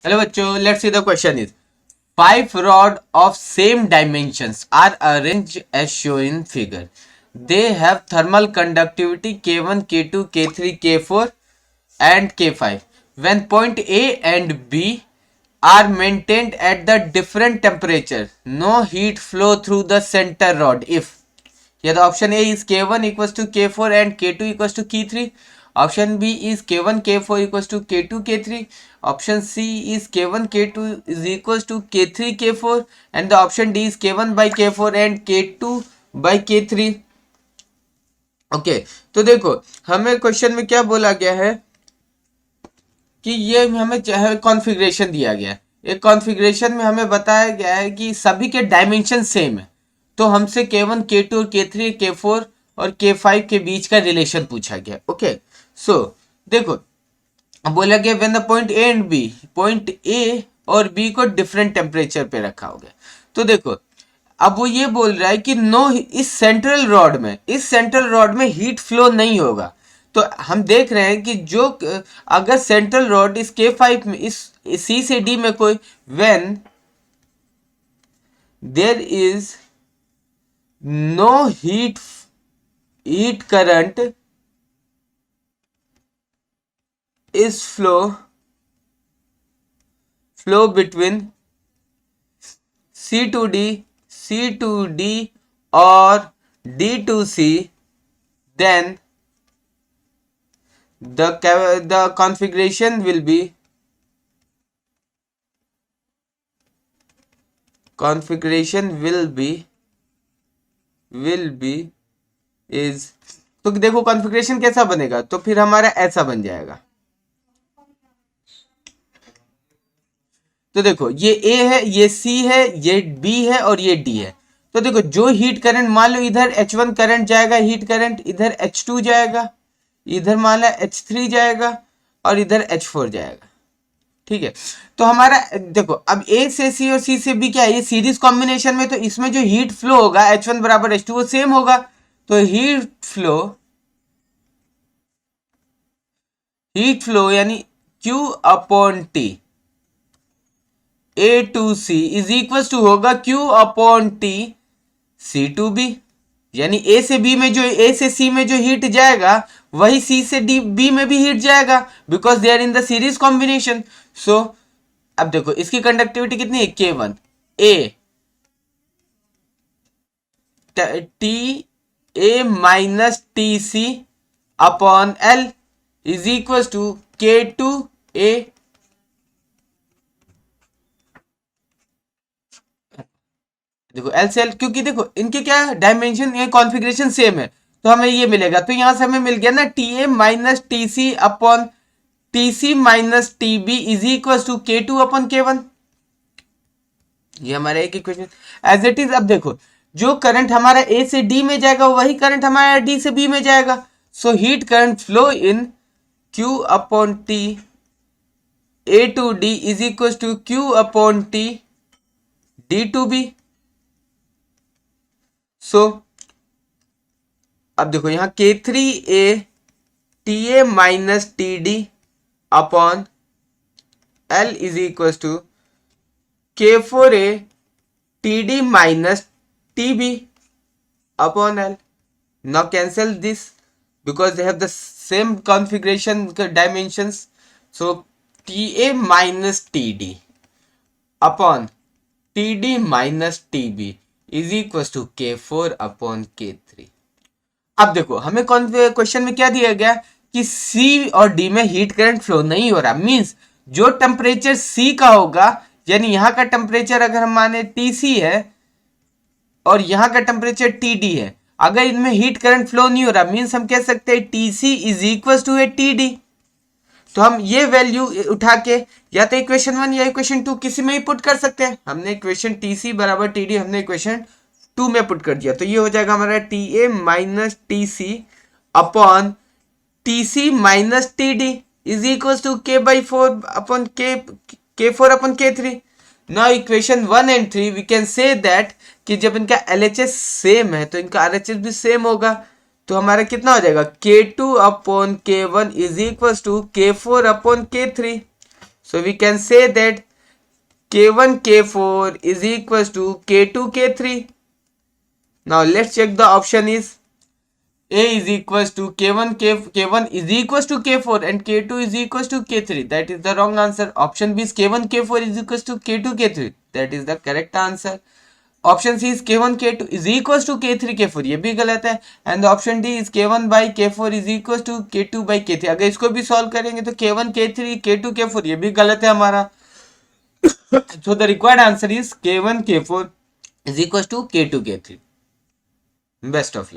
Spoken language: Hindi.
हेलो बच्चों, let's see the question is 5 rods of same dimensions are arranged as shown in figure. They have thermal conductivity K1, K2, K3, K4 and K5. When point A and B are maintained at the different temperature, no heat flow through the center rod if. Yeah, the option A is K1 equals to K4 and K2 equals to K3. Option B is K1 K4 equals to K2 K3. Option C is K1 K2 is equals to K3 K4 and the option D is K1 by K4 and K2 by K3. Okay तो देखो हमें क्वेश्चन में क्या बोला गया है कि ये हमें कॉन्फ़िगरेशन दिया गया है। एक कॉन्फ़िगरेशन में हमें बताया गया है कि सभी के डायमेंशन सेम है, तो हमसे K1 K2 K3 K4 और K5 के बीच का रिलेशन पूछा गया। ओके सो देखो बोला गया when the point A and B, point A और बी को डिफरेंट टेम्परेचर पे रखा हो गया। तो देखो अब वो ये बोल रहा है कि नो, इस सेंट्रल रॉड में हीट फ्लो नहीं होगा। तो हम देख रहे हैं कि जो अगर सेंट्रल रॉड इस K5 में, इस सी से डी में कोई when there is no heat current is flow between C to D or D to C, then the configuration will be is, तो देखो कॉन्फ़िगरेशन कैसा बनेगा, तो फिर हमारा ऐसा बन जाएगा। तो देखो ये A है, ये C है, ये B है और ये D है। तो देखो जो हीट करंट, मान लो इधर H1 करंट जाएगा, हीट करंट इधर H2 जाएगा, इधर मान लो H3 जाएगा और इधर H4 जाएगा। ठीक है, तो हमारा देखो अब A से C और C से B क्या है, ये सीरीज कॉम्बिनेशन में, तो इसमें जो हीट फ्लो होगा H1 बराबर H2 वो सेम होगा। तो हीट फ्लो यानी Q upon T A to C is equal to होगा Q upon T C to B, यानी A से C में जो हीट जाएगा वही C से B में भी हीट जाएगा, because they are in the series combination. So अब देखो इसकी कंडक्टिविटी कितनी है, K1 A T A minus TC upon L is equal to K2 A। देखो एल से एल, क्योंकि देखो इनके क्या डायमेंशन, ये कॉन्फ़िगरेशन सेम है, तो हमें ये मिलेगा। तो यहां से हमें मिल गया ना TA minus TC upon TC minus TB is equal to K2 upon K1। ये हमारा एक इक्वेशन एज इट इज। अब देखो जो करंट हमारा A से D में जाएगा वही करंट हमारा D से B में जाएगा। So heat current flow in Q upon T A to D is equal to Q upon T D to B। So अब देखो यहां K3A TA minus TD upon L is equal to K4A TD minus TB upon L. Now cancel this because they have the same configuration dimensions. So TA minus TD upon TD minus TB is equals to K4 upon K3. अब देखो हमें क्वेश्चन में क्या दिया गया कि C और D में हीट करंट फ्लो नहीं हो रहा, मींस जो टेम्परेचर C का होगा, यानी यहाँ का टेम्परेचर अगर हम माने TC है और यहाँ का टेम्परेचर TD है, अगर इनमें हीट करंट फ्लो नहीं हो रहा, मींस हम कह सकते हैं TC is equal to A TD। तो हम ये वैल्यू उठा के या तो इक्वेशन 1 या इक्वेशन 2 किसी में ही पुट कर सकते हैं। हमने इक्वेशन TC बराबर TD हमने इक्वेशन 2 में पुट कर दिया, तो ये हो जाएगा हमारा TA minus TC upon TC minus TD is equal to K/4 upon K4 upon K3। Now equation 1 and 3 we can say that कि जब इनका LHS सेम है तो इनका RHS भी सेम होगा। तो हमारा कितना हो जाएगा K2 upon K1 is equal to K4 upon K3। So we can say that K1 K4 is equals to K2 K3. Now let's check the option is A is equals to K1 is equals to K4 and K2 is equals to K3. That is the wrong answer. Option B is K1 K4 is equals to K2 K3. That is the correct answer. Option C is K1 K2 is equals to K3 K4. ये भी गलत है. And the option D is K1 by K4 is equals to K2 by K3. अगर इसको भी सॉल्व करेंगे तो K1 K3 K2 K4 ये भी गलत है हमारा. So the required answer is K1 K4 is equals to K2 K3. Best of luck.